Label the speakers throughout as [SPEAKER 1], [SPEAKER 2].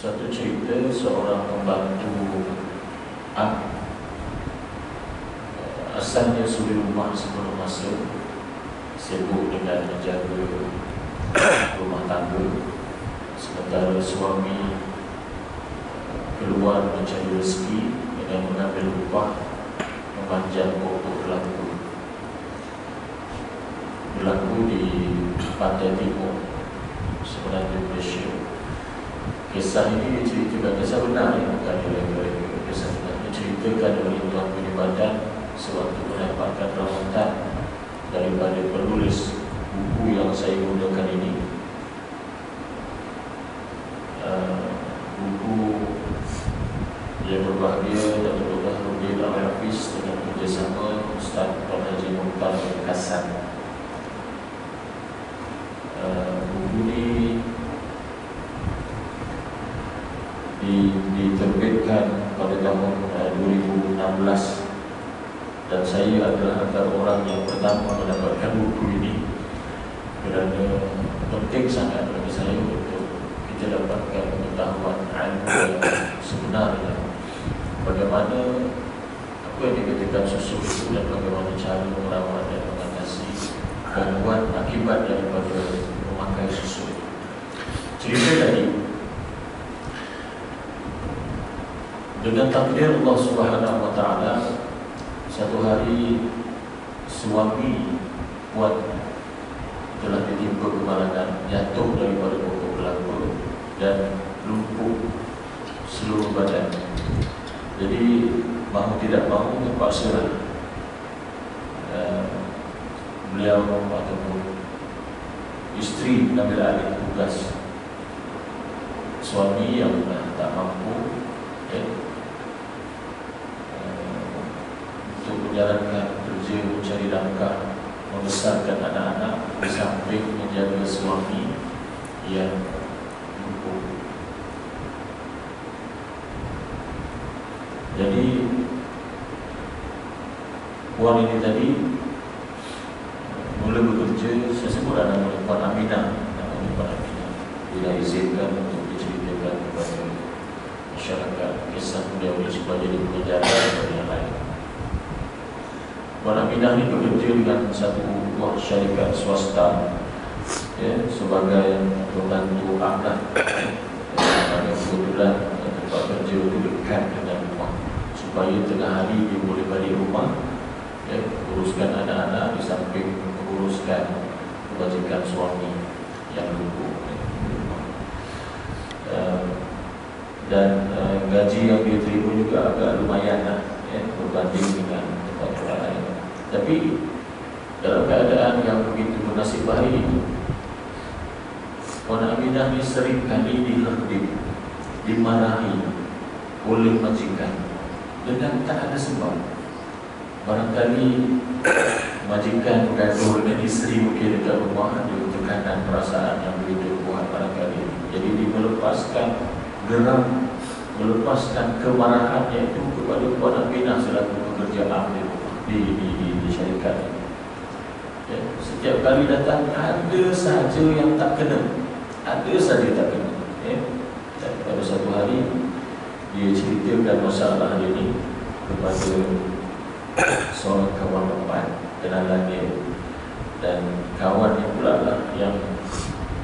[SPEAKER 1] Suatu cerita seorang pembantu asalnya suri rumah sebelum masuk, sibuk dengan menjaga rumah tangga, sementara suami keluar mencari rezeki dengan mengambil upah memanjang pokok berlaku di Pantai Timur sebenarnya Malaysia. Kisah ini diceritakan, kisah benar ya, bukan oleh kisah benar, diceritakan oleh Tuan Guru Badan sewaktu mendapatkan rawatan daripada penulis buku yang saya gunakan ini. Buku yang berbahagia Datuk Dr. Rudi Al-Hafiz dengan kerjasama Ustaz Tuan Haji Mukhtar Kasan. Buku ini diterbitkan pada tahun 2016 dan saya adalah antara orang yang pertama mendapatkan buku ini kerana penting sangat bagi saya untuk kita dapatkan pengetahuan ilmu yang sebenarnya, bagaimana apa yang dikatakan susu itu dan bagaimana cara merawat dan mengatasi gangguan akibat daripada memakai susu. Cerita tadi, dengan takdir Allah Subhanahu Wa Taala, satu hari suami puan telah ditimpa kemalangan, jatuh daripada pokok kelapa dan lumpuh seluruh badan. Jadi mahu tidak mahu terpaksa beliau ataupun isteri mengambil alih tugas suami yang tak mampu untuk menjalankan kerja mencari nafkah, membesarkan anak-anak di samping menjaga suami yang lumpuh. Jadi puan ini tadi mula bekerja, saya sebut nama Puan Aminah, tidak izinkan untuk diceritakan kepada masyarakat kisah beliau ini supaya jadi pengajaran kepada yang lain. Puan Aminah ini bekerja dengan satu buah syarikat swasta sebagai pembantu amlah, yang kebetulan tempat kerja itu dekat dengan rumah, supaya tengah hari dia boleh balik rumah, uruskan anak-anak di samping menguruskan kebajikan suami yang lumpuh. Dan gaji yang dia terima juga agak lumayan lah, berbanding dengan tempat lain. Tapi dalam keadaan yang begitu bernasib baik, Puan Aminah ini sering kali diherdik, dimarahi oleh majikan dengan tak ada sebab. Barangkali majikan bergaduh dengan isteri mungkin dekat rumah, ada tekanan perasaan yang begitu kuat barangkali. Jadi dia melepaskan geram, melepaskan kemarahannya itu kepada Puan Aminah selaku pekerja di syarikat. Setiap kali datang ada sahaja yang tak kena, ada saja tak kena. Dan pada satu hari dia ceritakan masalah ini kepada seorang kawan perempuan kenalan dia, dan kawan yang pula lah yang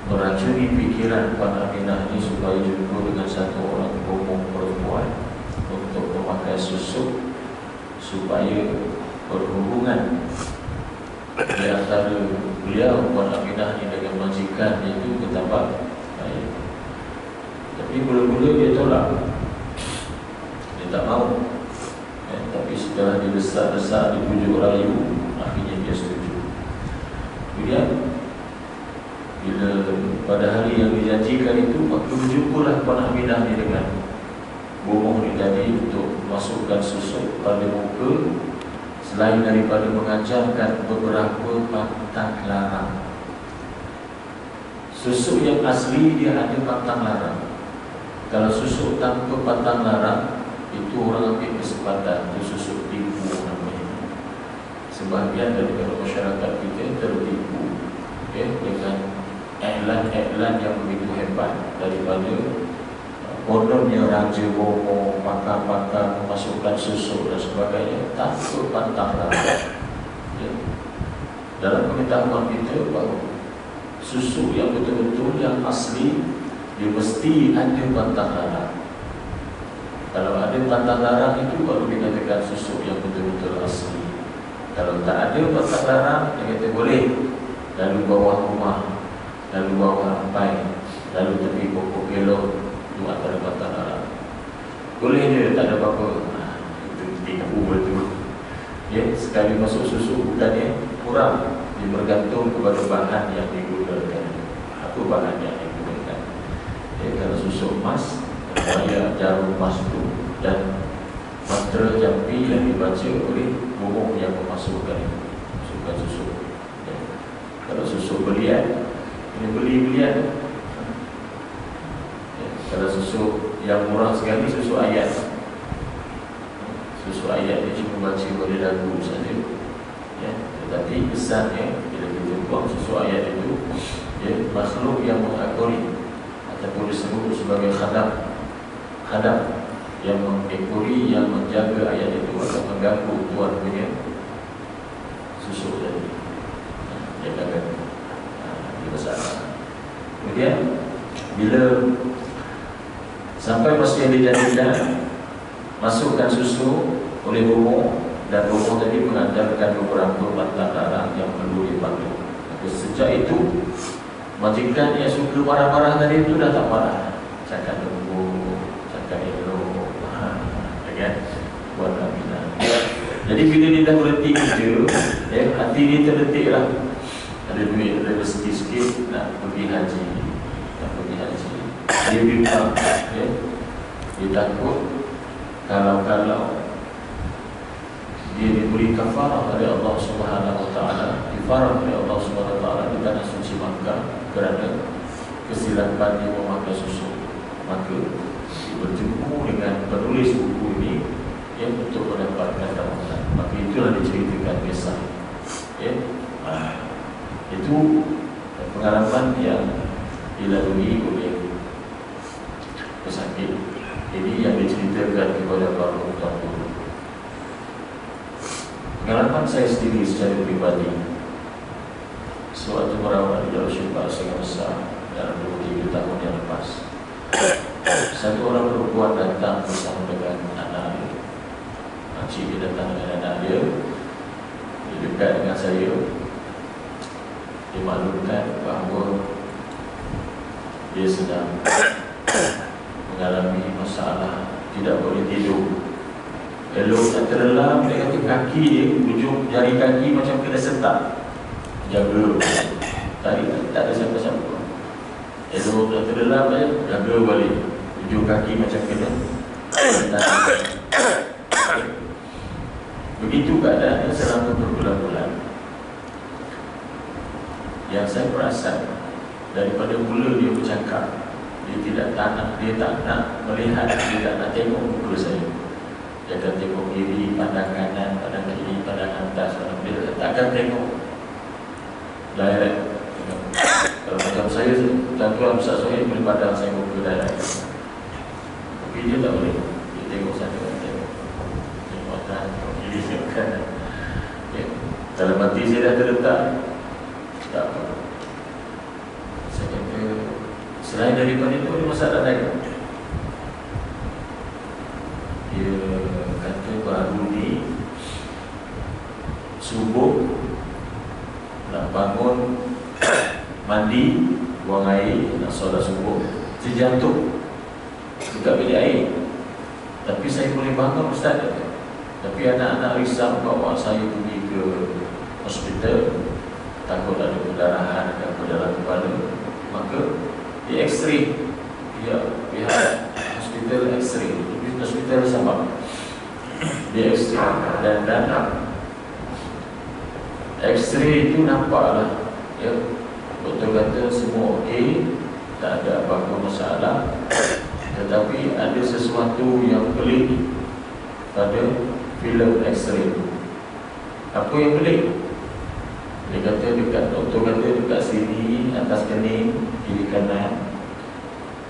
[SPEAKER 1] meracuni fikiran Puan Aminah ini supaya jumpa dengan satu orang bohong perempuan untuk memakai susuk supaya berhubungan di antara beliau Puan Aminah ini dengan majikan itu bertambah baik. Tapi mula-mula dia tolak, dia tak mahu. Tapi setelah didesak-desak, dibujuk rayu, akhirnya dia setuju. Kemudian bila pada hari yang dijanjikan itu, maka berjumpalah Puan Aminah ni dengan bomoh ni tadi untuk masukkan susuk pada muka, selain daripada mengajarkan beberapa pantang larang. Susuk yang asli dia ada pantang larang. Kalau susuk tanpa pantang larang, itu orang ambil kesempatan untuk susuk tipu namanya. Sebahagian daripada masyarakat kita tertipu dengan iklan-iklan yang begitu hebat daripada kononnya raja bohong, pakar-pakar memasukkan susu dan sebagainya, takut pantang larang. Ya. Dalam pengetahuan kita bahawa susu yang betul-betul yang asli dia mesti ada pantang larang. Kalau ada pantang larang itu baru dikatakan susu yang betul-betul asli. Kalau tak ada pantang larang, dia kata boleh lalu bawah rumah, lalu bawah rampai, lalu tepi pokok elok, itu antara pantang larang. Boleh je, tak ada apa-apa. Itu tipu betul. Ya, sekali masuk susu bukannya kurang, dia bergantung kepada bahan yang digunakan. Apa bahan yang digunakan? Ya, kalau susu emas, bayar jarum emas itu dan mantra jampi yang dibaca oleh bohong yang memasukkan susu. Ya. Kalau susu belian, ini beli belian. Ya. Kalau susu yang murah sekali, susu ayat. Susu ayat ini cuma baca oleh lagu saja. Ya. Tetapi kesannya bila kita buang susu ayat itu, ya, makhluk yang mengakuri ataupun disebut sebagai khadam yang mengekori, yang menjaga ayat itu akan mengganggu tuan punya susu tadi. Dia akan dia besar. Kemudian bila sampai masa yang dijanjikan, masukkan susu oleh bohong, dan bohong tadi mengandalkan beberapa pantang larang yang perlu dipatuhi. Sejak itu majikan yang suka marah-marah tadi itu dah tak marah, cakap lembut, cakap elok, kan? Buat aminah. Jadi bila dia dah berhenti kerja, ya, hati dia terdetik lah. Ada duit, ada rezeki sikit, nak pergi haji. Dia bimbang, ya. Dia takut kalau dia diberi kafarah oleh Allah Subhanahu Wa Taala, kafarah oleh Allah Subhanahu Wa Taala di tanah suci Makkah kerana kesilapan dia memakai susu, maka dia berjumpa dengan penulis buku ini yang untuk mendapatkan rahmat. Maka itulah diceritakan kisah. Ya, itu pengalaman yang dilalui oleh pesakit. Ini yang diceritakan kepada para ulama. Pengalaman saya sendiri secara pribadi, sewaktu merawat di Darul Syifa sangat besar dalam 23 tahun yang lepas, satu orang perempuan datang bersama dengan anak dia. Makcik dia datang dengan anak dia. Dia dekat dengan saya. Dia maklumkan bahawa dia sedang mengalami masalah tidak boleh tidur. Elok tak terlelap, dia kata kaki dia, ujung jari kaki macam kena sentak. Jaga. Tadi tak ada siapa-siapa. Elok tak terlelap saja, jaga balik. Ujung kaki macam kena sentak. Begitu keadaannya selama berbulan-bulan. Yang saya perasan, daripada mula dia bercakap, dia tak nak melihat, dia tak nak tengok muka saya. Dia akan tengok kiri, pandang kanan, pandang kiri, pandang atas, pandang bawah. Tak akan tengok direct. Kalau macam saya, tuan-tuan besar saya boleh pandang saya muka direct. Tapi dia tak boleh. Dia tengok sana, tengok kanan, tengok kiri, tengok kanan. Ya. Dalam hati saya dah terletak, tak apa. Saya kata, selain daripada itu, ada masalah lain. Dia kata baru ni subuh nak bangun, mandi, buang air, nak solat subuh, terjatuh dekat bilik air. Tapi saya boleh bangun, Ustaz. Tapi anak-anak risau bawa saya pergi ke hospital, takut ada pendarahan atau dalam kepala. Maka dia X-ray, dia pihak hospital X-ray, hospital Sabah, dia X-ray dan dalam X-ray itu nampaklah, ya, doktor kata semua okey, tak ada apa-apa masalah. Tetapi ada sesuatu yang pelik pada filem X-ray itu. Apa yang pelik? Dia kata doktor kata dekat sini, atas kening, kiri kanan,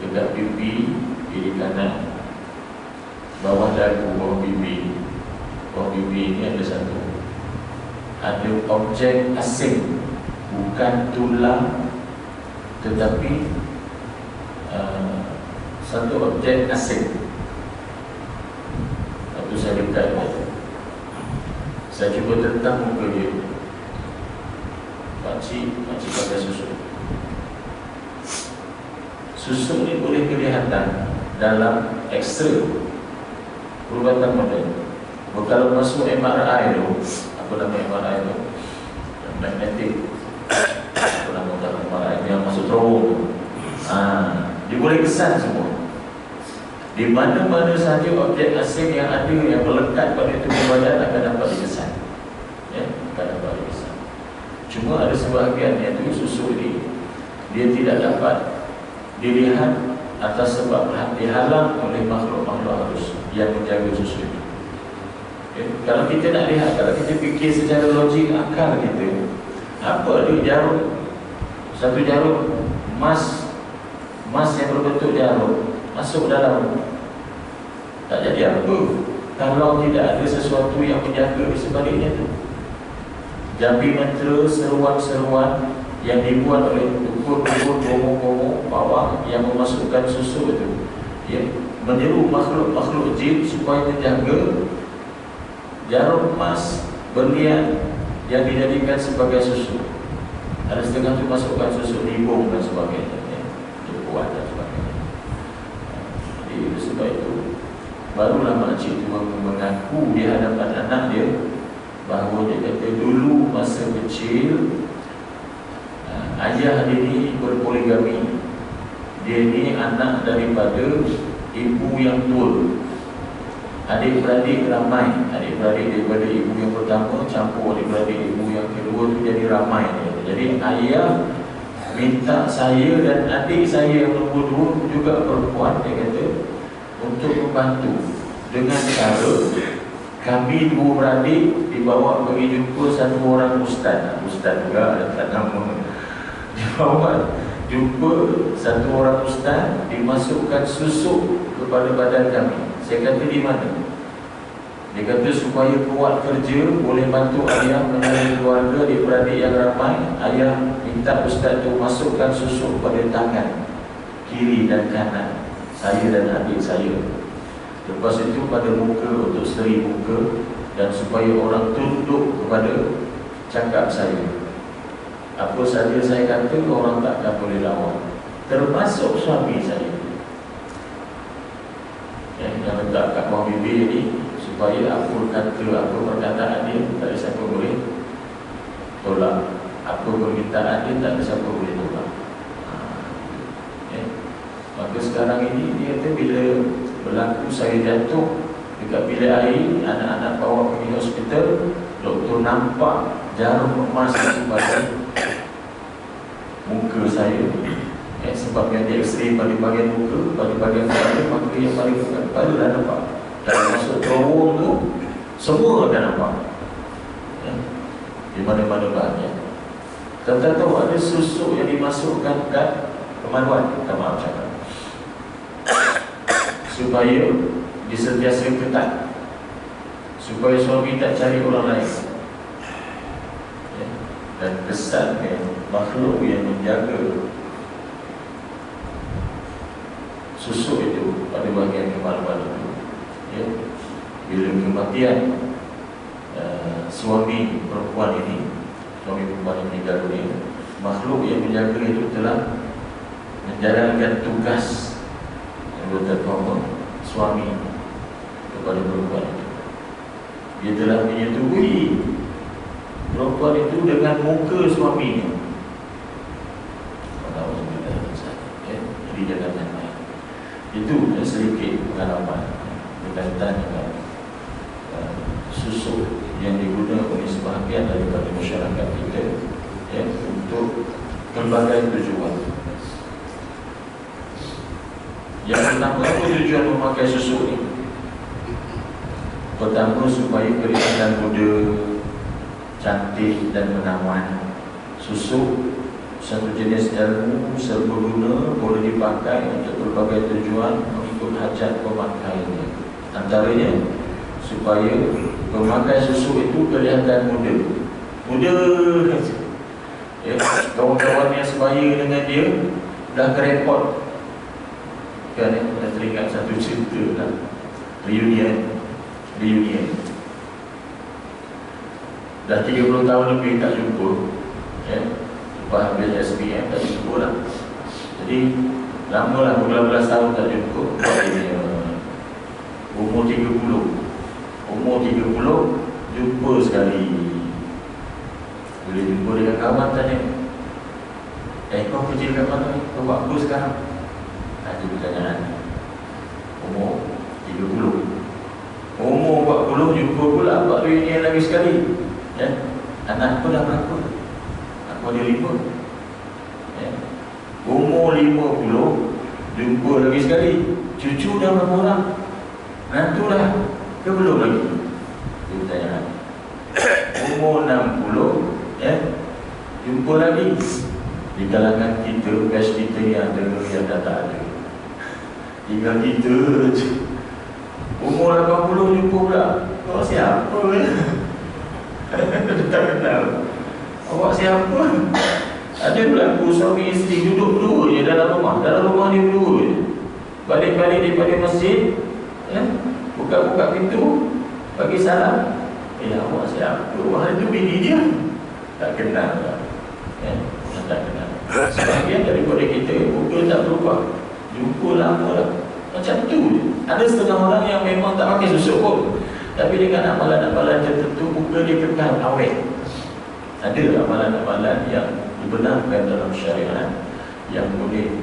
[SPEAKER 1] dekat pipi, kiri kanan, bawah dagu, bawah pipi. Bawah pipi ini ada satu, ada objek asing, bukan tulang, tetapi satu objek asing. Lalu saya dekat, saya cuba tentang muka dia. Pakcik pakai susu. Susu ni boleh kelihatan dalam X-ray perubatan moden. Kalau masuk MRI tu, apa nama MRI tu? Magnetic. Apa nama dalam MRI yang masuk terowong tu? Dia boleh kesan semua. Di mana-mana sahaja objek asing yang ada yang melekat pada tubuh badan akan dapat dikesan. Ya, akan dapat dikesan. Cuma ada sebahagian yang tu susu ni dia tidak dapat dilihat atas sebab dihalang oleh makhluk-makhluk halus yang menjaga susu ini. Kalau kita nak lihat, kalau kita fikir secara logik akal kita, apa dia jarum, satu jarum emas yang berbentuk jarum masuk dalam, tak jadi apa kalau tidak ada sesuatu yang menjaga di sebaliknya tu. Jambi mentera, seruan-seruan yang dibuat oleh ukur-ukur bomo-bomo bawah yang memasukkan susu itu, ya, menyeru makhluk-makhluk jin supaya menjaga jarum emas berlian yang dijadikan sebagai susu. Ada setengah tu masukkan susu libung dan sebagainya, ya, dia kuat dan sebagainya. Jadi sebab itu barulah makcik tu mengaku di hadapan anak dia bahawa dia kata dulu masa kecil ayah dia ni berpoligami. Dia ni anak daripada ibu yang tua. Adik-beradik ramai. Adik-beradik daripada ibu yang pertama campur adik-beradik ibu yang kedua tu jadi ramai dia. Jadi ayah minta saya dan adik saya yang nombor 2 juga perempuan, dia kata, untuk membantu dengan cara kami dua beradik dibawa pergi jumpa satu orang ustaz. Ustaz juga ada tak nama. Dibawa jumpa satu orang ustaz, dimasukkan susu kepada badan kami. Saya kata di mana? Dia kata supaya kuat kerja, boleh bantu ayah mencari keluarga di beradik yang ramai. Ayah minta ustaz tu masukkan susu pada tangan kiri dan kanan saya dan adik saya. Lepas itu pada muka untuk seri muka, dan supaya orang tunduk kepada cakap saya. Apa saja saya kata orang takkan boleh lawan, termasuk suami saya. Yang letak kat bawah bibir ni supaya apa kata, apa perkataan dia tak ada siapa boleh tolak. Apa permintaan dia tak ada siapa boleh tolak. Maka sekarang ini dia kata bila berlaku saya jatuh dekat bilik air, anak-anak bawa pergi hospital, doktor nampak jarum emas pada muka saya. Sebab yang di X-ray pada bahagian muka, pada bahagian kepala, maka yang paling dekat kepala dah nampak. Dan masuk terowong tu semua akan nampak, di mana-mana bahagian. Tuan-tuan tahu ada susu yang dimasukkan kat kemaluan, tak maaf cakap, supaya disentiasa ketat, supaya suami tak cari orang lain. Dan kesannya makhluk yang menjaga susu itu pada bahagian kemaluan itu, ya, bila kematian suami perempuan ini, suami perempuan yang meninggal dunia, makhluk yang menjaga itu telah menjalankan tugas yang suami kepada perempuan itu. Dia telah menyetujui perempuan itu dengan muka suaminya. Jadi jangan main. Itu sedikit pengalaman berkaitan dengan susu yang digunakan oleh sebahagian daripada masyarakat kita, ya, untuk pelbagai tujuan. Yang pertama, apa tujuan memakai susu ini? Pertama, supaya kelihatan muda, cantik dan menawan. Susu satu jenis ilmu serbaguna, boleh dipakai untuk berbagai tujuan, mengikut hajat pemakainya. Antaranya supaya pemakai susu itu kelihatan muda. Muda saja. Ya, kawan-kawan yang sebaya dengan dia dah kerepot. Kan ya, dah teringat satu cerita lah. Reunion. Dah 30 tahun lebih tak jumpa. Ya, lepas habis SPM tak jumpa lah. Jadi lama lah, 12 tahun tak jumpa. Umur 30 jumpa sekali. Boleh jumpa dengan kawan, tanya, kau kerja kat mana ni? Kau buat apa sekarang? Itu pertanyaan. Umur 30. Umur 40 jumpa pula, buat reunion lagi sekali. Ya? Anak kau dah berapa? Aku ada 5. Ya? Umur 50 jumpa lagi sekali. Cucu dah berapa orang? Nantu dah ke belum lagi? Itu pertanyaan. Umur 60, ya, jumpa lagi. Di kalangan kita, batch kita ni ada yang dah tak ada. Tinggal kita je. Umur 80 jumpa pula. Awak siapa ya? Tak kenal. Awak siapa? Ada berlaku suami isteri duduk berdua je dalam rumah. Dalam rumah ni berdua je. Balik-balik daripada masjid, ya, buka-buka pintu, bagi salam. Awak siapa? Wah, itu bini dia. Tak kenal lah. Ya, tak kenal. Sebahagian daripada kita, muka tak berubah. Jumpa lama lah. Macam tu je. Ada setengah orang yang memang tak pakai susuk pun, tapi dengan amalan-amalan tertentu, muka dia kekal awet. Ada amalan-amalan yang dibenarkan dalam syariat yang boleh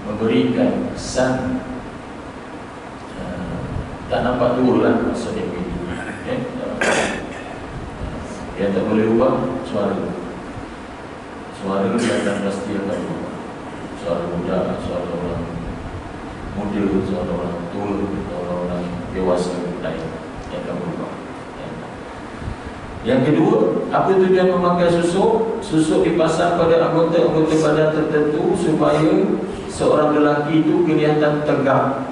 [SPEAKER 1] memberikan kesan tak nampak tua lah maksudnya begini. Yang tak boleh ubah suara. Suara dia akan pasti akan ubah. Suara muda, suara orang muda, suara orang tua, suara orang dewasa lain yang akan berubah. Yang kedua, apa tujuan memakai susuk? Susuk dipasang pada anggota-anggota badan tertentu supaya seorang lelaki itu kelihatan tegak,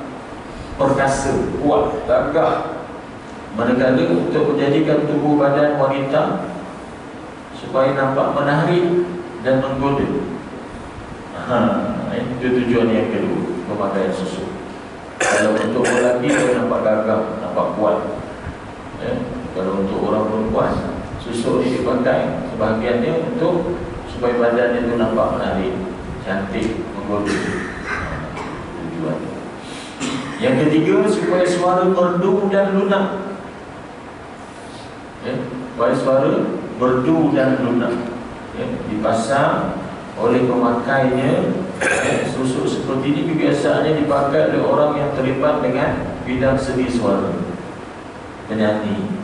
[SPEAKER 1] perkasa, kuat, gagah. Manakala untuk menjadikan tubuh badan wanita supaya nampak menarik dan menggoda. Itu tujuan yang kedua, pemakaian susuk. Kalau untuk lelaki dia nampak gagah, nampak kuat. Kalau untuk orang perempuan, susuk ini dipakai sebahagiannya untuk supaya badan itu nampak menarik, cantik, menggoda. Tujuan. Yang ketiga, supaya suara merdu dan lunak. Supaya suara merdu dan lunak. Dipasang oleh pemakainya. Susuk seperti ini biasanya dipakai oleh orang yang terlibat dengan bidang seni suara, penyanyi.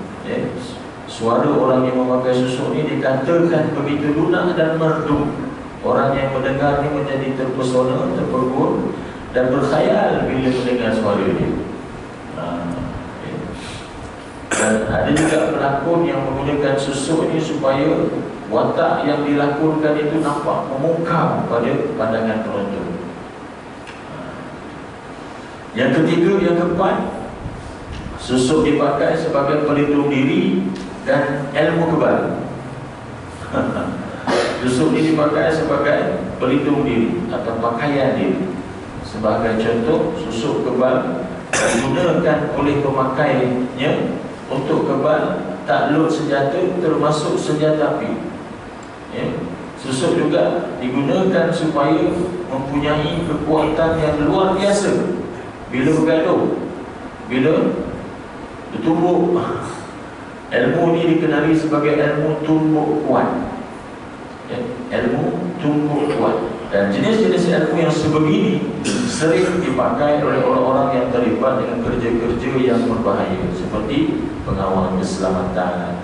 [SPEAKER 1] Suara orang yang memakai susuk ini dikatakan begitu lunak dan merdu. Orang yang mendengarnya menjadi terpesona, terpegun dan berkhayal bila mendengar suara dia. Dan ada juga pelakon yang menggunakan susuk ini supaya watak yang dilakonkan itu nampak memukau pada pandangan penonton. Yang ketiga, yang keempat, susuk dipakai sebagai pelindung diri dan ilmu kebal. Susuk ini dipakai sebagai pelindung diri atau pakaian diri. Sebagai contoh, susuk kebal digunakan oleh pemakainya untuk kebal takluk senjata termasuk senjata api. Susuk juga digunakan supaya mempunyai kekuatan yang luar biasa bila bergaduh, bila bertumbuk. Ilmu ini dikenali sebagai ilmu tumbuk kuat. Ilmu tumbuk kuat. Dan jenis-jenis ilmu yang sebegini sering dipakai oleh orang-orang yang terlibat dengan kerja-kerja yang berbahaya, seperti pengawal keselamatan,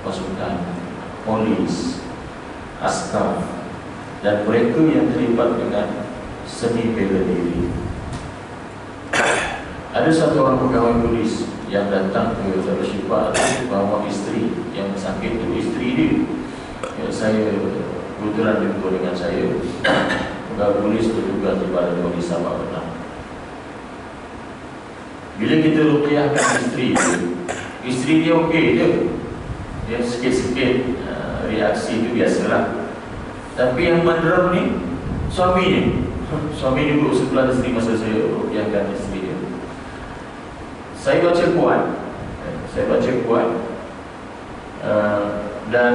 [SPEAKER 1] pasukan, polis, askar, dan mereka yang terlibat dengan seni bela diri. Ada satu orang pegawai polis yang datang ke Darul Shifa bawa isteri yang sakit itu, isteri dia. Saya kebetulan jumpa dengan saya. Pegawai polis bertugas di Balai Polis Sabah Benang. Bila kita ruqyahkan isteri dia okey je, dia sikit-sikit reaksi itu biasalah. Tapi yang menderam ni suami ni. Suami duduk sebelah isteri masa saya ruqyahkan isteri dia. Saya baca kuat, dan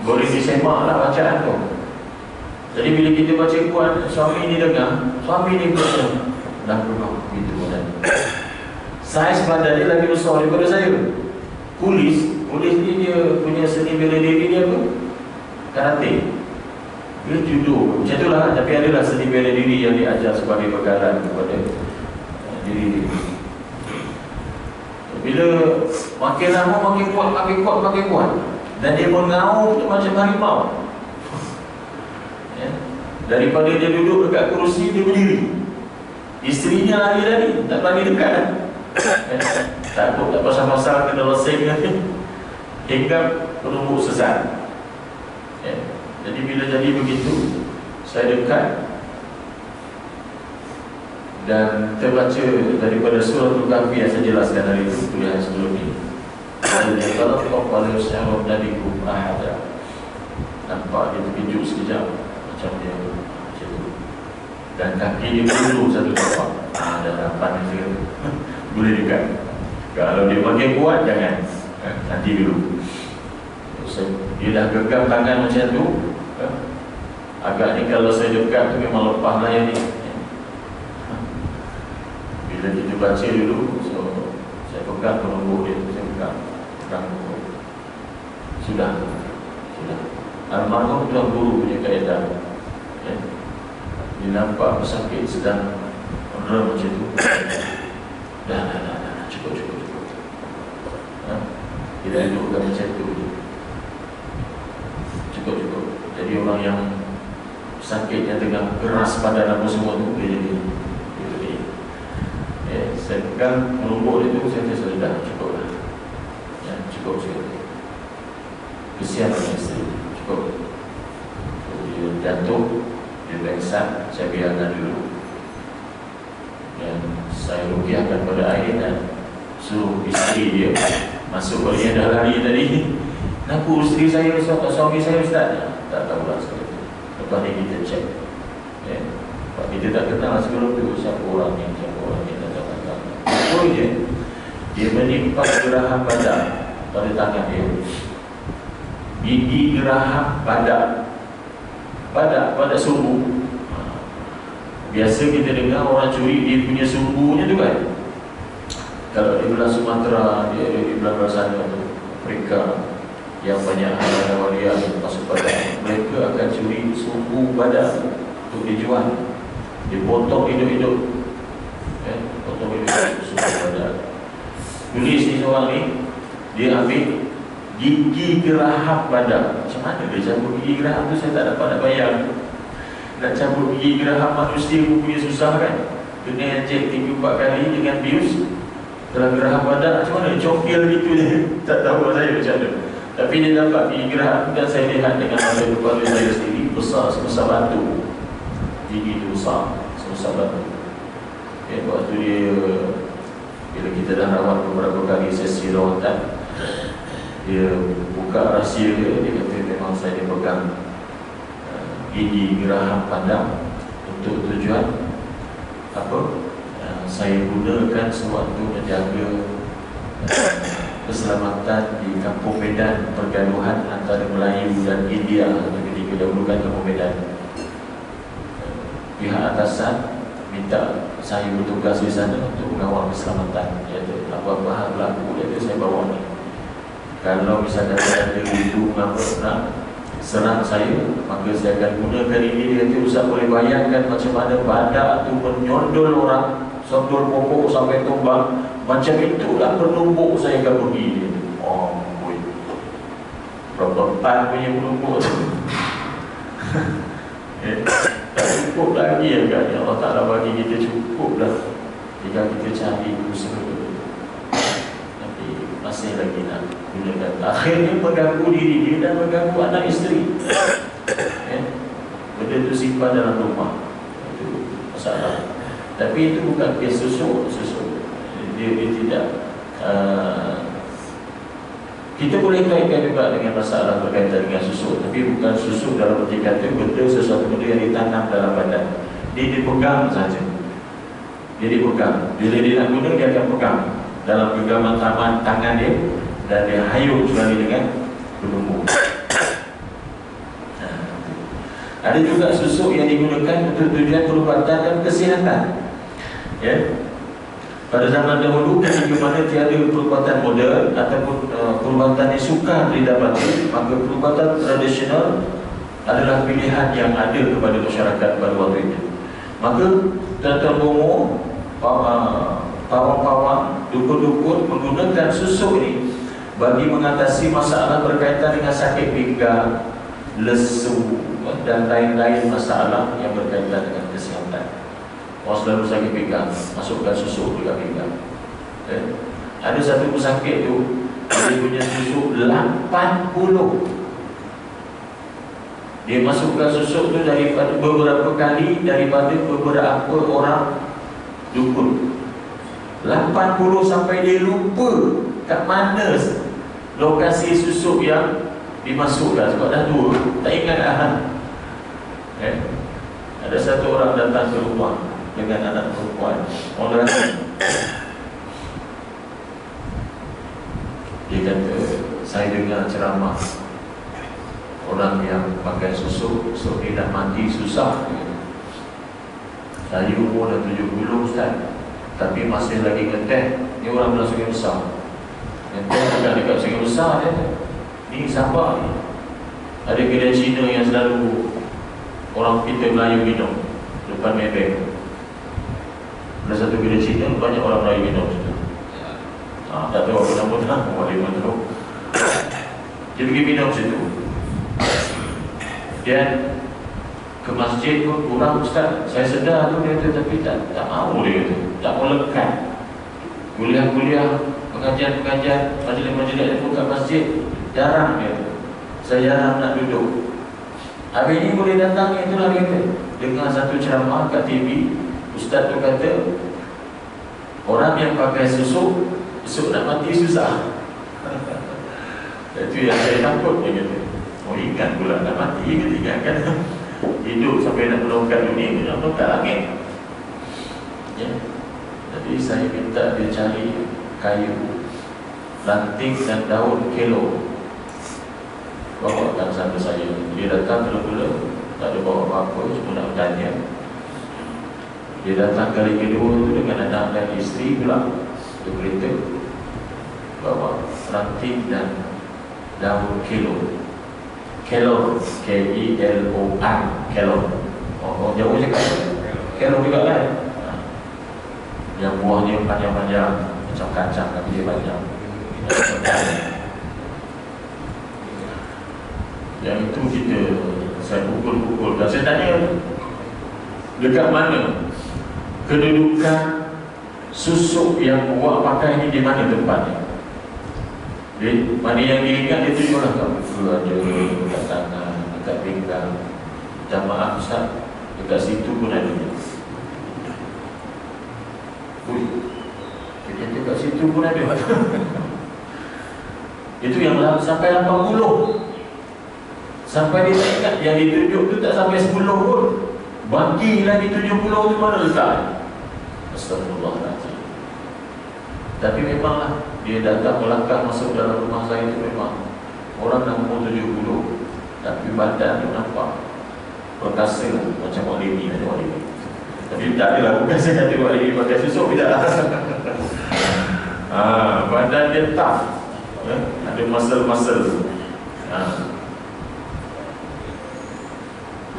[SPEAKER 1] boleh disemak lah bacaan tu. Jadi bila kita baca kuat, suami ni dengar, suami ni baca dah berubah begitu badan. Saiz badan dia lagi besar daripada saya. Polis ni dia punya seni bela diri dia apa? Karate. Dia judo, macam itulah. Tapi adalah seni bela diri yang diajar sebagai pegangan kepada diri. Bila makin lama makin kuat, dan dia mengaum tu macam harimau. Ya. Daripada dia duduk dekat kerusi, dia berdiri. Isterinya lari, tak berani dekat. Takut tak pasal-pasal kena losing hingga penumbuk sesat. Ya. Jadi bila jadi begitu, saya dekat dan terbaca daripada surah Al-Kahfi yang saya jelaskan hari itu, tulisan sebelum ini. Kalau kepala syarab nabikum ahada, nampak dia terkejut sekejap, macam dia macam tu. Dan kaki dia dulu satu tempat. Ada harapan dia boleh dekat. Kalau dia makin kuat, jangan. Nanti dulu. Dia dah genggam tangan macam tu. Agak ni kalau saya dekat tu memang lepas lah yang ni. Bila kita baca dulu, so, saya pegang penumbuk dia, saya pegang penumbuk. Sudah. Almarhum tuan guru punya kaedah. Ya. Dia nampak pesakit sedang merem macam tu. Dah, cukup. Dia dah dudukkan macam tu. Cukup. Jadi orang yang sakit, yang tengah keras pada apa semua tu, dia jadi saya pegang penumbuk itu, saya sudah cukup lah. Ya, cukup. Kesian dengan isteri, cukup. Dia jatuh, dia pingsan, saya biarkan dulu. Dan saya ruqyahkan pada air dan suruh isteri dia masuk. Kalau dia dah lari tadi, kenapa isteri saya, suami saya ustaz? Tak tahu lah sekali. Lepas ni kita cek. Ya. Kita tak kenal sebelum tu siapa orang ni, tak tahu. Betul dia menimpa geraham badak pada tangan dia. Gigi geraham badak pada sumbu. Biasa kita dengar orang curi dia punya sumbunya tu kan. Kalau di belah Sumatera, dia ada di belah sana tu, Afrika yang banyak halangan walia yang masuk badak, mereka akan curi sumbu badak untuk dijual. Dia potong hidup-hidup. Potong hidup-hidup sumbu badak. Tulis ni seorang ni, dia ambil gigi geraham badak. Macam mana dia cabut gigi geraham tu, saya tak dapat nak bayang. Nak cabut gigi geraham manusia pun punya susah kan. Kena injek 3-4 kali dengan bius. Kalau geraham badak macam mana, congkil gitu je. Tak tahu saya macam mana. Tapi dia dapat gigi geraham, dan saya lihat dengan mata kepala saya sendiri, besar sebesar batu. Gigi tu besar sebesar batu. Waktu dia, bila kita dah rawat beberapa kali sesi rawatan, dia buka rahsia dia kata memang saya pegang gigi geraham padang untuk tujuan apa? Saya gunakan sewaktu menjaga keselamatan di Kampung Medan, pergaduhan antara Melayu dan India ketika dahulu kan Kampung Medan. Pihak atasan minta saya bertugas di sana untuk mengawal keselamatan. Dia kata apa-apa hal berlaku, dia kata saya bawa ni. Kalau misalkan ada itu nak serang saya, maka saya akan gunakan ini. Dia kata Ustaz boleh bayangkan macam mana badak tu menyondol orang, sondol pokok sampai tumbang. Macam itulah penumbuk saya akan pergi. Dia kata, berapa empat punya penumbuk tu. Tak cukup lagi agaknya. Allah Ta'ala bagi kita cukup dah jika kita cari usaha. Tapi masih lagi nak gunakan. Akhirnya mengganggu diri dia dan mengganggu anak isteri. Benda itu simpan dalam rumah, itu masalah. Tapi itu bukan kes susu. dia tidak kita boleh kaitkan juga dengan masalah berkaitan dengan susuk, tapi bukan susuk dalam arti kata betul sesuatu benda yang ditanam dalam badan. Dia dipegang saja. Dia dipegang. Bila dia nak guna, dia akan pegang dalam genggaman tangan dia, dan dia hayuk sekali dengan belenggu. Ada juga susuk yang digunakan untuk tujuan perubatan dan kesihatan. Ya. Pada zaman dahulu, ketika mana tiada perubatan modern ataupun perubatan yang sukar didapati, maka perubatan tradisional adalah pilihan yang ada kepada masyarakat pada waktu itu. Maka tuan-tuan umum, pawang-pawang, dukun-dukun menggunakan susuk ini bagi mengatasi masalah berkaitan dengan sakit pinggang, lesu dan lain-lain masalah yang berkaitan dengan kesihatan. Orang selalu sakit pinggang, masukkan susuk juga pinggang. Ada satu pesakit tu, dia punya susuk 80. Dia masukkan susuk tu daripada beberapa kali daripada beberapa orang dukun. 80 sampai dia lupa kat mana lokasi susuk yang dimasukkan, sebab dah tua, tak ingat dah. Ada satu orang datang ke rumah dengan anak perempuan. Orang datang, dia kata, saya dengar ceramah orang yang pakai susuk, so dia nak mati susah. Saya umur dah 70 Ustaz, tapi masih lagi ngeteh. Ni orang belah Sungai Besar, ngeteh dekat Sungai Besar dia. Ni Sabah ni. Ada kedai Cina yang selalu orang kita Melayu minum depan Maybank. Ada satu kedai Cina, banyak orang Melayu minum situ. Tak tahu apa nama tu, boleh tahu. Dia pergi minum situ. Dan ke masjid pun kurang Ustaz. Saya sedar tu dia kata, tapi tak mahu dia kata. Tak mau lekat. Kuliah-kuliah, pengajian-pengajian, majlis-majlis pun kat masjid jarang dia kata. Saya jarang nak duduk. Habis ni boleh datang, itulah dia kata. Dengar satu ceramah kat TV, Ustaz tu kata, orang yang pakai susuk, besok nak mati susah. Itu yang saya takut, dia kata. Oh, ingat pula nak mati, kita ingatkan hidup sampai nak menongkat dunia, nak menongkat langit. Ya. Jadi saya minta dia cari kayu, ranting dan daun kelo, bawakan sampai saya. Dia datang mula-mula tak ada bawa apa-apa, cuma nak bertanya. Dia datang kali kedua tu dengan anak dan isteri pula. Dia berita bawa ranting dan daun kelo. Kelor, K-E-L-O-R, kelor. Orang Jawa cakap kelor juga kan. Yang buahnya panjang-panjang, macam kacang tapi dia panjang. Yang itu saya pukul-pukul. Dan saya tanya, dekat mana kedudukan susuk yang awak pakai ni, di mana tempatnya? Mana yang diingat dia tunjuklah kat muka ada, dekat tangan, dekat pinggang. Jamaah Ustaz, dekat situ pun ada. Dia kata kat situ pun ada. Itu yang sampai 80. Sampai dia tak ingat yang ditunjuk tu tak sampai 10 pun. Bagi lagi 70 tu mana letak? Astagfirullahaladzim. Tapi memanglah dia datang melangkah masuk dalam rumah saya itu, memang orang dah umur 70, tapi badan tu nampak perkasa macam Wak Lini. Tapi tak adalah, bukan saya kata Wak Lini pakai susuk, tidak. Badan dia tough, ada muscle-muscle.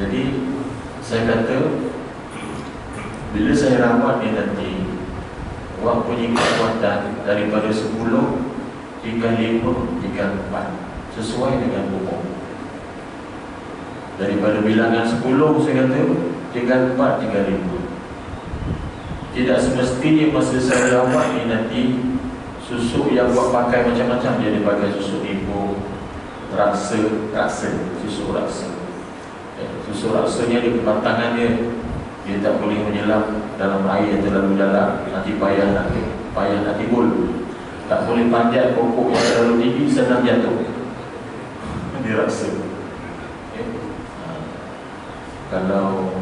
[SPEAKER 1] Jadi saya kata, bila saya rawat dia nanti, awak punya kekuatan daripada 10 tinggal 5, tinggal 4, sesuai dengan umur. Daripada bilangan 10 saya kata, tinggal 4, tinggal 5. Tidak semestinya masa saya rawat ni nanti susuk yang awak pakai macam-macam. Dia dipakai susuk ibu, susuk raksa. Susuk raksanya di kematangan dia tak boleh menyelam dalam air yang terlalu dalam, nanti payah nak payah nak timbul. Tak boleh panjat pokok yang terlalu tinggi, senang jatuh. Dia rasa. Kalau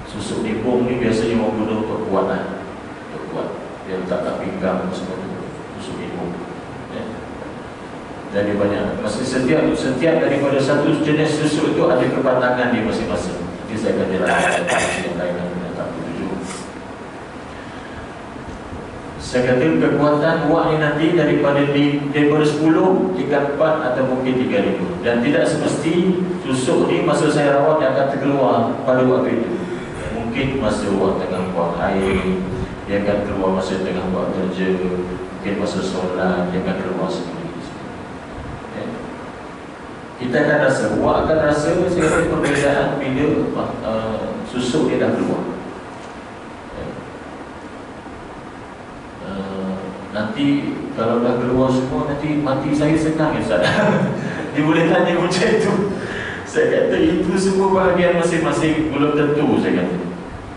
[SPEAKER 1] susuk nipung ni biasanya orang guna untuk kuat lah. Untuk kuat. Dia letak kat pinggang semua tu. Susuk nipung. Jadi banyak. Setiap daripada satu jenis susuk itu ada kepantangan dia masing-masing. Nanti saya akan jelaskan yang lain yang tak tujuh. Saya kata kekuatan buah ni nanti daripada 10, tingkat 4 atau mungkin 3,000. Dan tidak semesti susuk ni masa saya rawat dia akan terkeluar pada waktu itu. Mungkin masa awak tengah buang air, dia akan keluar masa tengah buat kerja, mungkin masa solat, dia akan keluar sendiri. Kita akan rasa, awak akan rasa saya perbezaan bila susuk dia dah keluar. Nanti kalau dah keluar semua, nanti mati saya senang ya Ustaz. Dia boleh tanya macam itu. Saya kata itu semua bahagian masing-masing, belum tentu saya kata.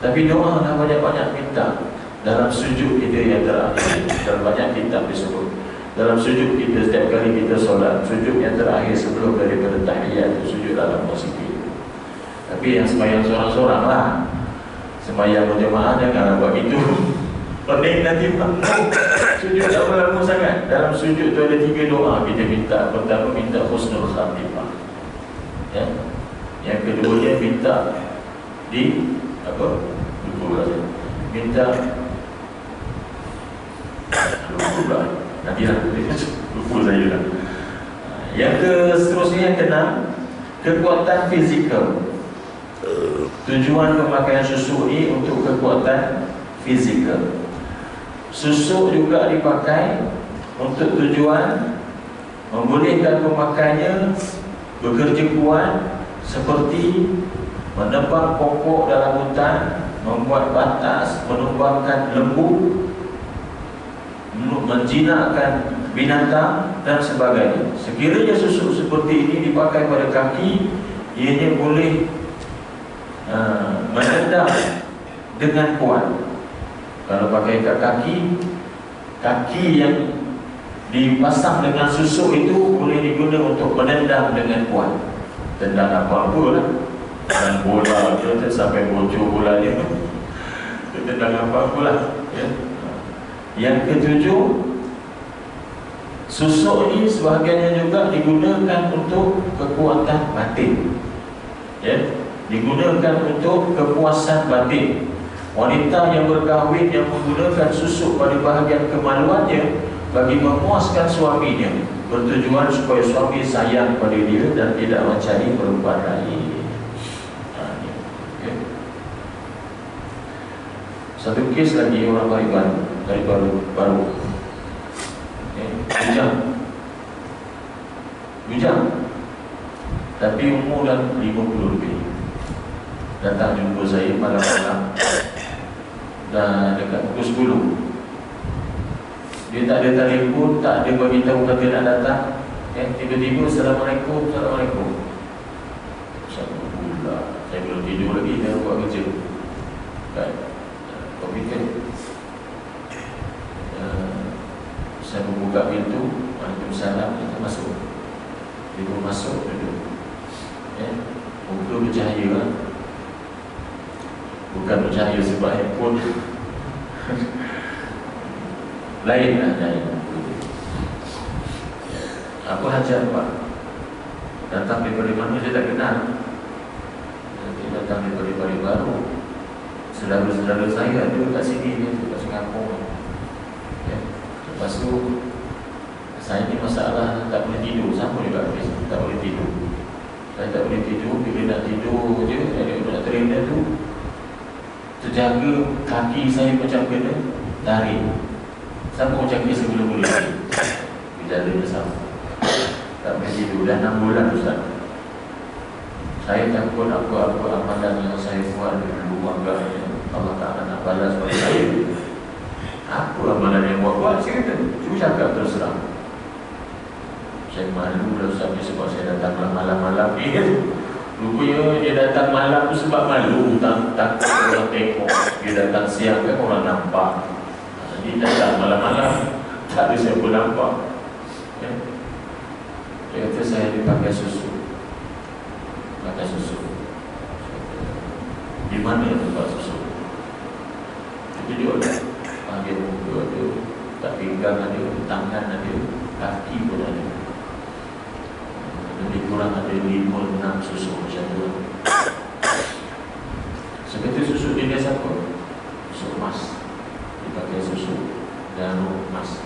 [SPEAKER 1] Tapi doa lah banyak-banyak minta. Dalam sujud kita yang terakhir, dalam banyak kitab disebut, dalam sujud kita setiap kali kita solat, sujud yang terakhir sebelum daripada tahiyat itu sujud dalam musik. Tapi yang sembahyang seorang-seorang lah, sembahyang berjemaah janganlah buat itu. Pening nanti sujud tak berlama sangat. Dalam sujud tu ada 3 doa kita minta. Pertama minta husnul khatimah, ya. Yang keduanya minta di apa? Lupa lah. Minta lupa lah. Nanti lah lupa saya lah. Yang seterusnya yang keenam, kekuatan fizikal. Tujuan pemakaian susuk ini untuk kekuatan fizikal. Susuk juga dipakai untuk tujuan membolehkan pemakainya bekerja kuat, seperti menebang pokok dalam hutan, membuat batas, menumbangkan lembu, menjinakkan binatang dan sebagainya. Sekiranya susuk seperti ini dipakai pada kaki, ianya boleh menendang dengan kuat. Kalau pakai kat kaki yang dipasang dengan susuk itu boleh digunakan untuk menendang dengan kuat. Tendang apa-apa lah. Dan bola kita sampai bocor bola dia, tendang apa-apa lah, ya. Yang ketujuh, susuk ini sebahagiannya juga digunakan untuk kekuatan batin, ya. Digunakan untuk kepuasan batin. Wanita yang berkahwin yang menggunakan susuk pada bahagian kemaluannya bagi memuaskan suaminya, bertujuan supaya suami sayang pada dia dan tidak mencari perempuan lain. Okay. Satu kes lagi orang dari baru. Bujang, tapi umur dah 50 lebih. Datang jumpa saya malam-malam dan dekat pukul 10. Dia tak ada telefon, tak ada bagi tahu kata nak datang. Tiba-tiba Assalamualaikum. Alhamdulillah. Saya belum tidur lagi, saya buat kerja kat komputer. Saya membuka pintu, Waalaikumsalam, kita masuk. Dia pun masuk duduk. Muka bercahaya lah. Bukan bercahaya sebab handphone. Lain lah. Apa hajat Pak? Datang daripada mana saya tak kenal. Dia datang daripada baru. Saudara-saudara saya ada kat sini, dia kat Singapura. Ya. Lepas tu saya ni masalah tak boleh tidur. Sama juga tak boleh tidur. Saya tak boleh tidur. Bila nak tidur je, nak trainer tu terjaga kaki saya macam kena tarik. Sama macam kes sebelum boleh berjalan bersama. Tak boleh tidur. Dah 6 bulan Ustaz. Saya takut apa-apa amalan yang saya buat dulu agaknya Allah Ta'ala nak balas pada saya. Apa amalan yang buat? Saya kata, cuba cakap terus terang. Saya malu lah Ustaz sebab saya datang malam-malam ni. Rupanya dia datang malam tu sebab malu, takut orang tengok. Dia datang siang kan orang nampak. Dia datang malam-malam Tak ada siapa nampak. Ya. Dia kata saya dipakai susu. Pakai susu. Di mana tempat susu? Jadi dia panggil muka dia, tak pinggang ada, tangan ada, kaki pun ada. Lebih kurang ada 5-6 susu macam tu. Seperti susu dia siapa? Susu emas. Dia pakai susu dan emas.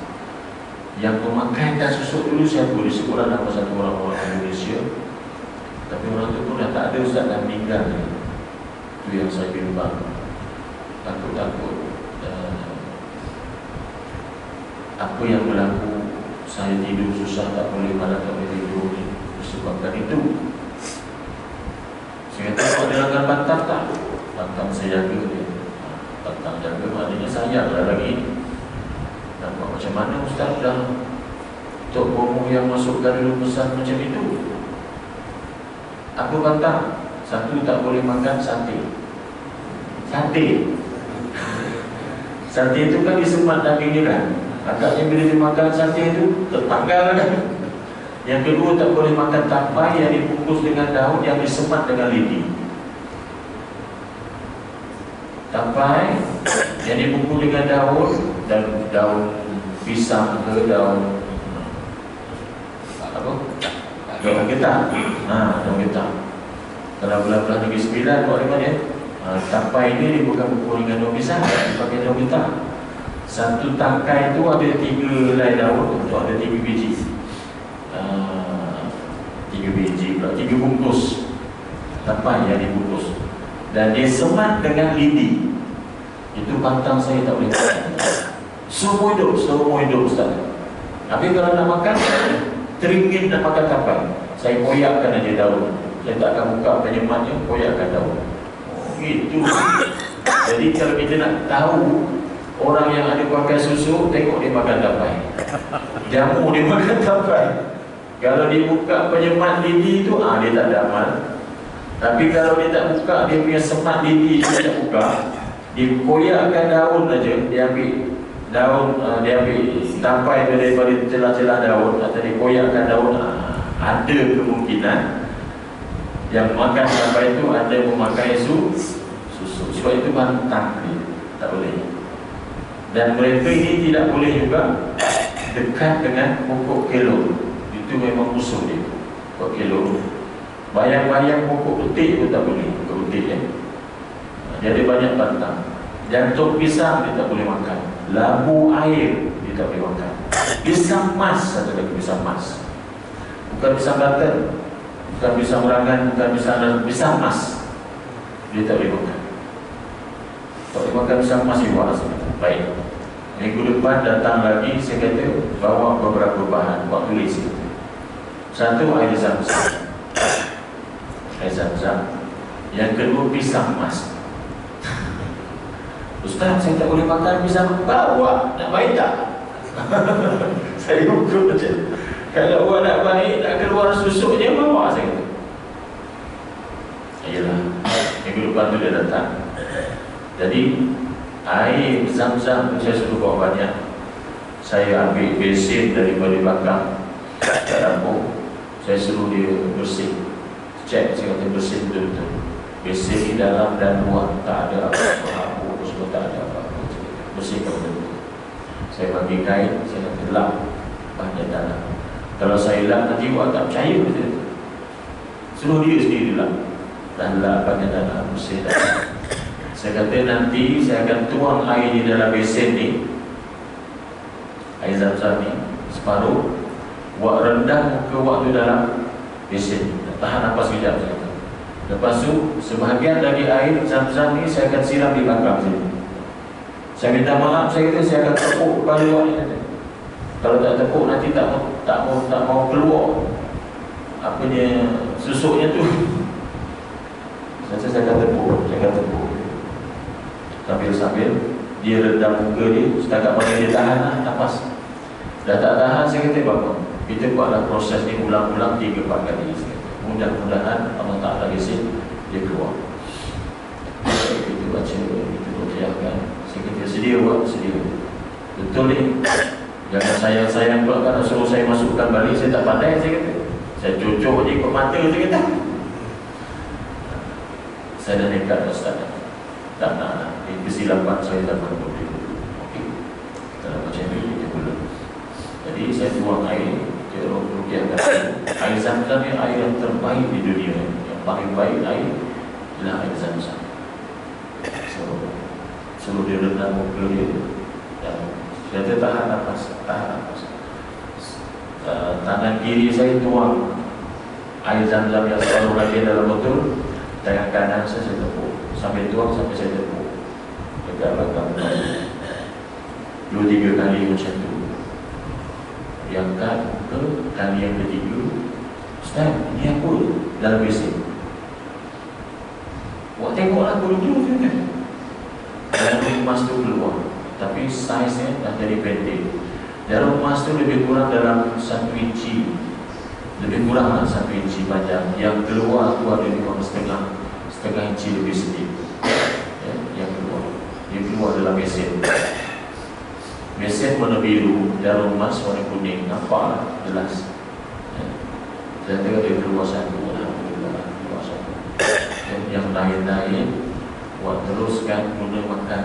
[SPEAKER 1] Yang memakaikan susu dulu siapa? Di sekolah nama satu orang Indonesia. Tapi orang tu pun dah tak ada, ustaz, dah meninggal ni. Itu yang saya bimbang. Takut-takut apa yang berlaku, saya tidur susah, tak boleh, malam tak boleh tidur ni disebabkan itu. Saya kata, ada langgar pantang tak? Pantang saya jaga dia. Pantang jaga maknanya sayang lah lagi. Nampak macam mana ustaz dah Tok Bomo yang masukkan dulu pesan macam itu. Apa pantang? Satu, tak boleh makan sate. Sate Sate itu kan disemat daging dia kan. Agaknya bila dimakan sate itu tertanggal kan. Yang kedua, tak boleh makan tapai yang dibungkus dengan daun yang disemat dengan lidi. Tapai yang dibungkus dengan daun, dan daun pisang ke daun apa? Daun getah. Daun getah. Kalau belah-belah Negeri Sembilan buat di mana? Tapai ini bukan bungkus dengan daun pisang, dipakai daun getah. Satu tangkai itu ada 3 helai daun, untuk ada 3 biji. 3 biji pula, 3 bungkus tapai yang dibungkus. Dan dia semat dengan lidi. Itu pantang saya tak boleh makan. Seumur hidup ustaz. Tapi kalau nak makan, teringin nak makan tapai, saya koyakkan aja daun. Saya tak akan buka penyematnya, koyakkan daun. Gitu. Jadi kalau kita nak tahu orang yang ada pakai susu, tengok dia makan tapai. Jamu dia makan tapai. Kalau dia buka penyemat lidi itu, dia tak ada amal. Tapi kalau dia tak buka, dia punya semat lidi, dia tak buka, dia koyakkan daun aja. Dia ambil daun, dia ambil tapai daripada celah-celah daun, atau dia koyakkan daun, ada kemungkinan yang makan tapai itu ada memakai susu. Sebab itu pantang dia, tak boleh. Dan mereka ini tidak boleh juga dekat dengan pokok kelor. Itu memang musuh dia, pokok kelor. Bayang-bayang pokok petik pun tak boleh, pokok petik ya. Jadi banyak pantang. Jantung pisang dia tak boleh makan. Labu air dia tak boleh makan. Pisang mas, satu lagi pisang mas. Bukan pisang Banten, bukan pisang Merangan, bukan pisang mas. Dia tak boleh makan. Tak boleh makan pisang mas juga. Baik. Minggu depan datang lagi, saya kata bawa beberapa bahan, buat tulis. Satu, air zam-zam. Air zam-zam. Yang kedua, pisang mas. Ustaz, saya tak boleh makan pisang. Bawa, nak baik tak? Saya ukur macam, kalau awak nak baik, nak keluar susuknya, bawa, saya kata. Ayolah, minggu depan tu dia datang. Jadi air zam-zam saya suruh bawa banyak. Saya ambil besin daripada belakang kat dapur, saya suruh dia bersih. Cek, saya kata bersih betul-betul. Besin di dalam dan luar, tak ada apa-apa, semua tak ada apa-apa. Bersihkan betul-betul. Saya bagi kain, saya kata lap bahagian dalam. Kalau saya lap, nanti awak tak percaya betul. Suruh dia sendiri lap. Dan lap bahagian dalam, bersih dalam. Saya kata nanti saya akan tuang air di dalam besin ni, air zam-zam ni, separuh. Awak rendam muka awak tu dalam besin. Tahan nafas sekejap, saya kata. Lepas tu, sebahagian dari air zam-zam ni saya akan siram di belakang sini. Saya minta maaf, saya kata saya akan tepuk kepala awak ni. Kalau tak tepuk nanti tak mau keluar apanya susuknya tu. Saya akan tepuk, Sambil-sambil dia redam muka dia, setakat mana dia tahan lah nafas. Dah tak tahan, saya kata bangun. Kita buatlah proses ni ulang-ulang 3-4 kali. Mudah-mudahan Allah Ta'ala isi dia keluar. Kita baca, kita bertiakkan. Saya kata sedia buat, sedia. Betul ni. Jangan sayang-sayang pula kalau suruh saya masukkan balik, saya tak pandai, saya kata. Saya cucuk je ikut mata, saya kata. Saya dah nekat, Ustaz. Tak nak. Kesilapan saya tak mampu. Okey. Kalau macam ni, dia pula. Jadi saya tuang air, dia rukiahkan air Zam-Zam ni air yang terbaik di dunia. Yang paling baik air ialah air Zam-Zam. Suruh dia rendam muka dia dan dia tahan nafas. Tangan kiri saya tuang air Zam-Zam yang selalu rajin dalam botol, tangan kanan saya tepuk sampai tuang sampai saya tepuk dekat belakang 2-3 kali macam tu. Yang ke kali yang ketiga, Ustaz, ini apa dalam mesin? Awak tengoklah dulu kan. Jarum emas tu keluar, tapi saiznya dah jadi pendek. Jarum emas tu lebih kurang dalam 1 inci, lebih kurang 1 inci panjang. Yang keluar tu ada 5,5 inci lebih sedikit. Ya, yang keluar, dia keluar dalam mesin. Mesin warna biru, jarum emas warna kuning, nampak jelas. Ya. Saya tengok dia keluar satu, alhamdulillah keluar satu. Yang lain-lain buat teruskan guna makan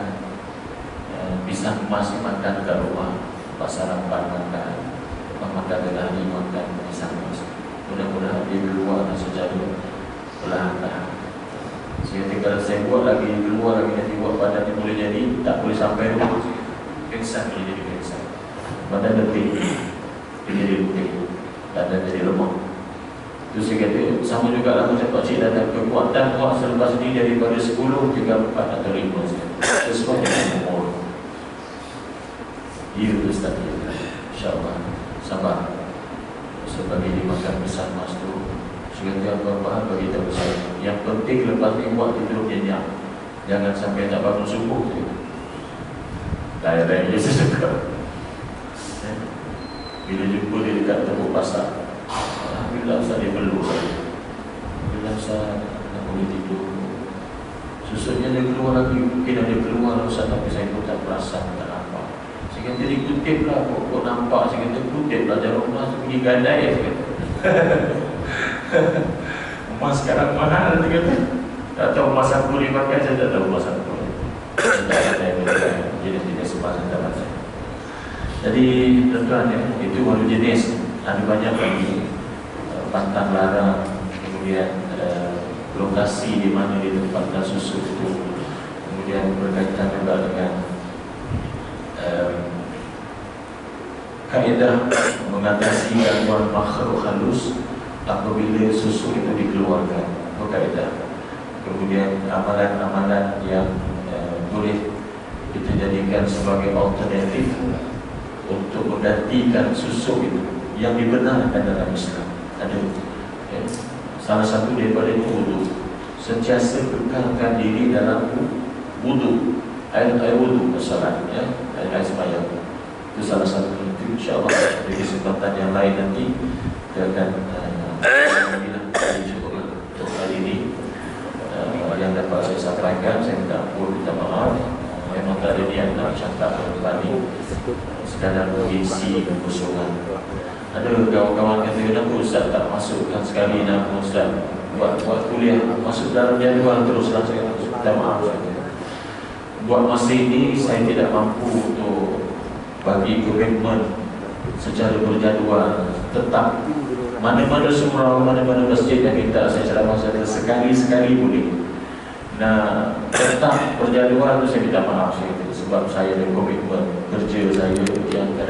[SPEAKER 1] pisang emas makan kat rumah, pasar sarapan makan, makan hari makan pisang emas. Mudah-mudahan dia keluar secara perlahan-lahan. Sehingga kalau saya buat lagi, keluar lagi, nanti buat badan dia boleh jadi tak boleh sampai rumah. Pingsan boleh jadi pingsan. Badan letih, dia jadi letih, badan jadi lemah. Itu saya kata, sama juga lah macam Pak Cik datang kekuatan awak selepas ini daripada 10 juga 4 atau 5 sesuai dengan umur. Ya Ustaz, insyaAllah sabar. Sebagai dimakan pisang emas tu, saya kata apa-apa bagi tahu saya. Yang penting lepas ni buat tidur nyenyak. Jangan sampai tak bangun subuh. Direct je saya cakap. Bila jumpa dia dekat tembok pasar, alhamdulillah Ustaz dia perlu. Alhamdulillah Ustaz nak boleh tidur. Susutnya dia keluar lagi, mungkin dia keluar Ustaz, tapi saya pun tak perasan, tak nampak. Saya kata dia kutip lah, kok nampak. Saya kata kutip lah, jarum emas tu pergi gandai. Saya kata emas sekarang mahal, dia kata. Tak tahu emas aku dia pakai, saya tak tahu emas aku. Jadi tidak semasa tak rasa. Jadi tuan-tuan ya, itu baru jenis. Ada banyak lagi pantang larang, kemudian lokasi di mana ditempatkan susu itu, kemudian berkaitan juga dengan kaedah mengatasi gangguan makhluk halus apabila susu itu dikeluarkan. Itu kaedah. Kemudian amalan-amalan yang boleh kita jadikan sebagai alternatif untuk menggantikan susu itu yang dibenarkan dalam Islam. Ada salah satu daripada itu wudu. Sentiasa kekalkan diri dalam wudu, air wudu bersalat, ya, air sembahyang. Itu salah satu. Itu insya-Allah di kesempatan yang lain nanti kita akan untuk hari ini yang dapat saya sampaikan. Saya minta ampun, minta maaf. Memang tak ada niat nak cakap depan ni, sekadar mengisi kekosongan. Ada kawan-kawan kata, kenapa Ustaz tak masukkan sekali nama Ustaz buat kuliah, masuk dalam jadual terus lah. Saya minta maaf. Buat masa ini saya tidak mampu untuk bagi komitmen secara berjadual tetap. Mana-mana surau, mana-mana masjid yang minta saya ceramah sekali-sekali boleh. Nah, tetap berjadual itu saya minta maaf sebab saya ada komitmen kerja saya yang